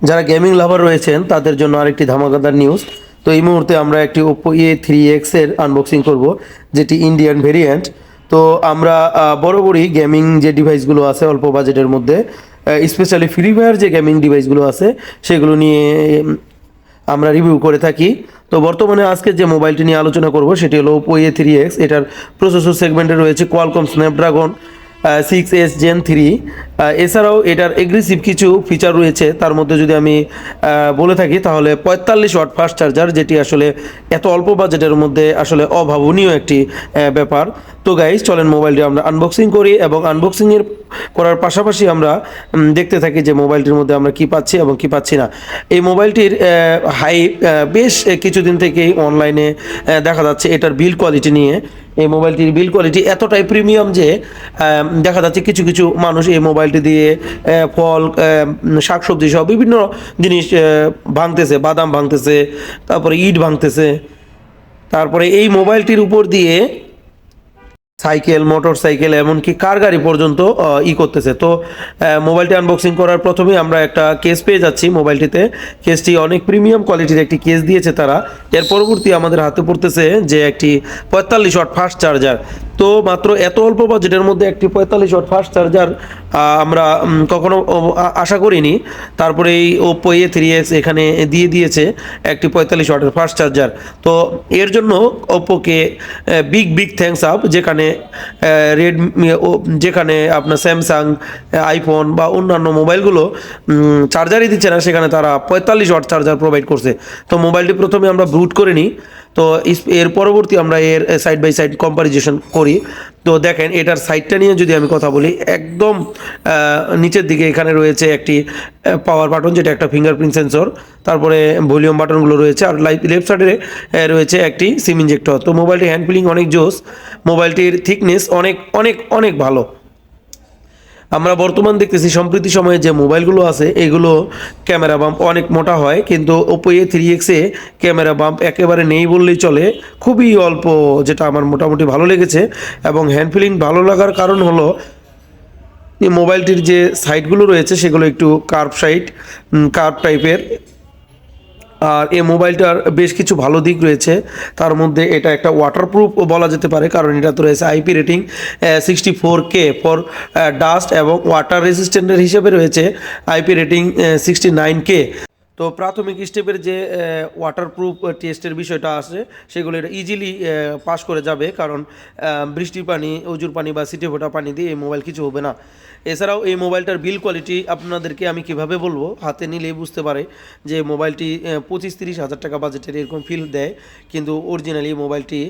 যারা গেমিং লাভার রয়েছেন তাদের জন্য আরেকটি ধামাকাদার নিউজ। তো এই মুহূর্তে আমরা একটি ওপ্পো A3X এর আনবক্সিং করব, যেটি ইন্ডিয়ান ভেরিয়েন্ট। তো আমরা বরাবরই গেমিং যে ডিভাইসগুলো আছে অল্প বাজেটের মধ্যে, স্পেশালি ফ্রি ফায়ার যে গেমিং ডিভাইসগুলো আছে সেগুলো নিয়ে আমরা রিভিউ করে থাকি। তো বর্তমানে আজকে যে মোবাইলটি নিয়ে আলোচনা করব সেটি হলো ওপ্পো A3X। এটার প্রসেসর সেগমেন্টে রয়েছে কোয়ালকম স্ন্যাপড্রাগন 6S Gen 3। এছাড়াও এটার এগ্রেসিভ কিছু ফিচার রয়েছে, তার মধ্যে যদি আমি বলে থাকি তাহলে 45 ওয়াট ফাস্ট চার্জার, যেটি আসলে এত অল্প বাজেটের মধ্যে আসলে অভাবনীয় একটি ব্যাপার। তো গাইজ চলেন মোবাইলটি আমরা আনবক্সিং করি, এবং আনবক্সিংয়ের করার পাশাপাশি আমরা দেখতে থাকি যে মোবাইলটির মধ্যে আমরা কি পাচ্ছি এবং কি পাচ্ছি না। এই মোবাইলটির হাইপ বেশ কিছুদিন থেকেই অনলাইনে দেখা যাচ্ছে এটার বিল্ড কোয়ালিটি নিয়ে। এই মোবাইলটির বিল্ড কোয়ালিটি এতটাই প্রিমিয়াম যে দেখা যাচ্ছে কিছু কিছু মানুষ এই মোবাইলটি দিয়ে ফল, শাকসবজি সহ বিভিন্ন জিনিস ভাঙতেছে, বাদাম ভাঙতেছে, তারপরে ইট ভাঙতেছে, তারপরে এই মোবাইলটির উপর দিয়ে সাইকেল, মোটর সাইকেল, এমনকি কার গাড়ি পর্যন্ত করতেছে। তো মোবাইলটি আনবক্সিং করার প্রথমেই আমরা একটা কেস পেয়ে যাচ্ছি মোবাইলটিতে। কেসটি অনেক প্রিমিয়াম কোয়ালিটির একটি কেস দিয়েছে তারা। এর পরবর্তী আমাদের হাতে পড়তেছে যে একটি 45 ওয়াট ফাস্ট চার্জার। তো মাত্র এত অল্প বাজেটের মধ্যে একটি 45 ওয়াট ফাস্ট চার্জার আমরা কখনো আশা করিনি। তারপরে এই ওপ্পো A3X এখানে দিয়ে দিয়েছে একটি 45 ওয়াটের ফাস্ট চার্জার। তো এর জন্য ওপ্পোকে বিগ বিগ থ্যাঙ্কস আপ। যেখানে আপনার স্যামসাং, আইফোন বা অন্যান্য মোবাইলগুলো চার্জারই দিচ্ছে না, সেখানে তারা 45 ওয়াট চার্জার প্রোভাইড করছে। তো মোবাইলটি প্রথমে আমরা বুট করে নিই, তো এর পরবর্তী আমরা এর সাইড বাই সাইড কম্পারিজেশন করি। তো দেখেন এটার সাইডটা নিয়ে যদি আমি কথা বলি, একদম নিচের দিকে এখানে রয়েছে একটি পাওয়ার বাটন, যেটা একটা ফিঙ্গারপ্রিন্ট সেন্সর, তারপরে ভলিউম বাটনগুলো রয়েছে, আর লেফট সাইডে রয়েছে একটি সিম ইঞ্জেক্টর। তো মোবাইলটির হ্যান্ড ফিলিং অনেক জোস, মোবাইলটির থিকনেস অনেক অনেক অনেক ভালো। আমরা বর্তমান দেখতেছি সম্প্রতি সময়ে যে মোবাইলগুলো আছে এগুলো ক্যামেরা বাম্প অনেক মোটা হয়, কিন্তু ওপো A3X এ ক্যামেরা বাম্প একেবারে নেই বললেই চলে, খুবই অল্প, যেটা আমার মোটামুটি ভালো লেগেছে। এবং হ্যান্ড ফিলিং ভালো লাগার কারণ হলো এই মোবাইলটির যে সাইডগুলো রয়েছে সেগুলো একটু কার্ভ টাইপের। আর এই মোবাইলটার বেশ কিছু ভালো দিক রয়েছে, তার মধ্যে এটা একটা ওয়াটারপ্রুফ বলা যেতে পারে, কারণ এটা তো রয়েছে IP rating 64K for dust, এবং ওয়াটার রেজিস্ট্যান্টের হিসেবে রয়েছে IP রেটিং 69K। তো প্রাথমিক স্টেপের যে ওয়াটারপ্রুফ টেস্টের বিষয়টা আছে সেগুলো এটা ইজিলি পাস করে যাবে, কারণ বৃষ্টির পানি, অজুর পানি বা সিটে ফোটা পানি দিয়ে এই মোবাইল কিছু হবে না। এছাড়াও এই মোবাইলটার বিল্ড কোয়ালিটি আপনাদেরকে আমি কিভাবে বলবো, হাতে নিলেই বুঝতে পারে যে মোবাইলটি 25-30 হাজার টাকা বাজেটের এরকম ফিল দেয়, কিন্তু অরিজিনালি মোবাইলটি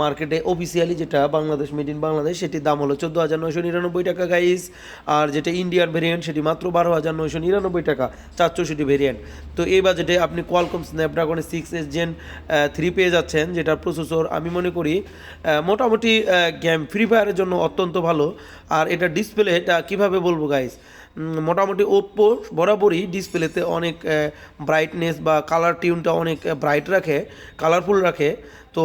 মার্কেটে অফিসিয়ালি যেটা বাংলাদেশ মেড ইন বাংলাদেশ সেটির দাম হলো 14,999 টাকা গাইস। আর যেটা ইন্ডিয়ান ভেরিয়েন্ট সেটি মাত্র 12,999 টাকা, 464 ভেরিয়েন্ট। তো এই বাজেটে আপনি কোয়ালকম স্ন্যাপড্রাগনের 6S Gen 3 পেয়ে যাচ্ছেন, যেটার প্রসেসর আমি মনে করি মোটামুটি গেম ফ্রি ফায়ারের জন্য অত্যন্ত ভালো। আর এটা ডিসপ্লে, এটা কীভাবে বলবো গাইস, মোটামুটি ওপ্পো বরাবরই ডিসপ্লেতে অনেক ব্রাইটনেস বা কালার টিউনটা অনেক ব্রাইট রাখে, কালারফুল রাখে, তো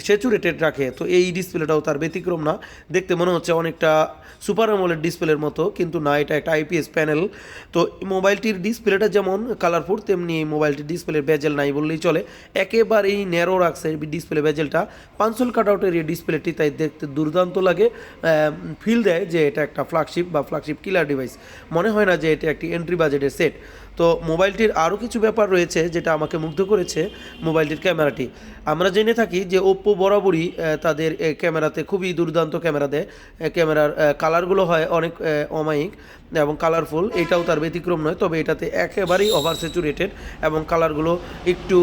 স্যাচুরেটেড রাখে। তো এই ডিসপ্লেটাও তার ব্যতিক্রম না, দেখতে মনে হচ্ছে অনেকটা সুপার অ্যামোলেড ডিসপ্লের মতো, কিন্তু না, এটা একটা IPS প্যানেল। তো মোবাইলটির ডিসপ্লেটা যেমন কালারফুল, তেমনি মোবাইলটির ডিসপ্লের বেজেল নাই বললেই চলে, একেবারেই ন্যারো রাখছে ডিসপ্লে বেজেলটা। পাঞ্চল কাটআউটের এই ডিসপ্লেটি তাই দেখতে দুর্দান্ত লাগে, ফিল দেয় যে এটা একটা ফ্ল্যাগশিপ বা ফ্ল্যাগশিপ কিলার ডিভাইস, মনে হয় না যে এটা একটি এন্ট্রি বাজেটের সেট। তো মোবাইলটির আরও কিছু ব্যাপার রয়েছে যেটা আমাকে মুগ্ধ করেছে। মোবাইলটির ক্যামেরাটি, আমরা জেনে থাকি যে ওপ্পো বরাবরই তাদের ক্যামেরাতে খুবই দুর্দান্ত ক্যামেরা দেয়, ক্যামেরার কালারগুলো হয় অনেক অমায়িক এবং কালারফুল, এটাও তার ব্যতিক্রম নয়। তবে এটাতে একেবারেই ওভার স্যাচুরেটেড এবং কালারগুলো একটু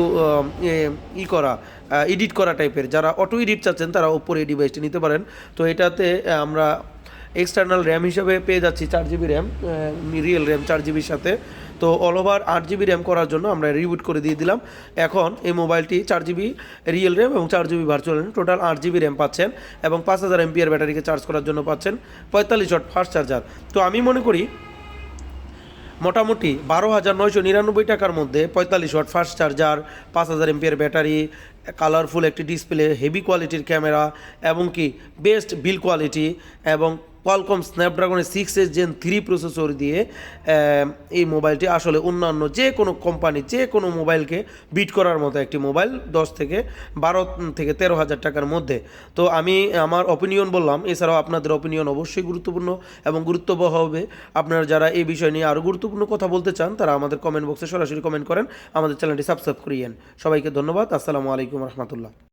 এডিট করা টাইপের। যারা অটো এডিট চাচ্ছেন তারা ওপ্পোর এই ডিভাইসটি নিতে পারেন। তো এটাতে আমরা এক্সটার্নাল র্যাম হিসাবে পেয়ে যাচ্ছি 4GB র্যাম, রিয়েল র্যাম 4GBর সাথে। তো অল ওভার 8GB র্যাম করার জন্য আমরা রিবুট করে দিয়ে দিলাম। এখন এই মোবাইলটি 4GB রিয়েল র্যাম এবং 4GB virtual RAM, total 8GB RAM পাচ্ছেন, এবং 5000 mAh ব্যাটারিকে চার্জ করার জন্য পাচ্ছেন 45 ওয়াট ফাস্ট চার্জার। তো আমি মনে করি মোটামুটি 12,999 টাকার মধ্যে 45 watt fast charger, 5000 mAh battery, colourful একটি ডিসপ্লে, হেভি কোয়ালিটির ক্যামেরা, এবং কি বেস্ট বিল্ড কোয়ালিটি এবং কোয়ালকম স্ন্যাপড্রাগনের 6S Gen 3 প্রসেসর দিয়ে এই মোবাইলটি আসলে অন্যান্য যে কোনো কোম্পানি যে কোনো মোবাইলকে বিট করার মতো একটি মোবাইল 12 থেকে 13 হাজার টাকার মধ্যে। তো আমি আমার অপিনিয়ন বললাম, এছাড়াও আপনাদের অপিনিয়ন অবশ্যই গুরুত্বপূর্ণ এবং গুরুত্ববহ হবে। আপনারা যারা এই বিষয় নিয়ে আরও গুরুত্বপূর্ণ কথা বলতে চান তারা আমাদের কমেন্ট বক্সে সরাসরি কমেন্ট করেন, আমাদের চ্যানেলটি সাবস্ক্রাইব করিয়েন। সবাইকে ধন্যবাদ। আসসালামু আলাইকুম রহমতুল্লাহ।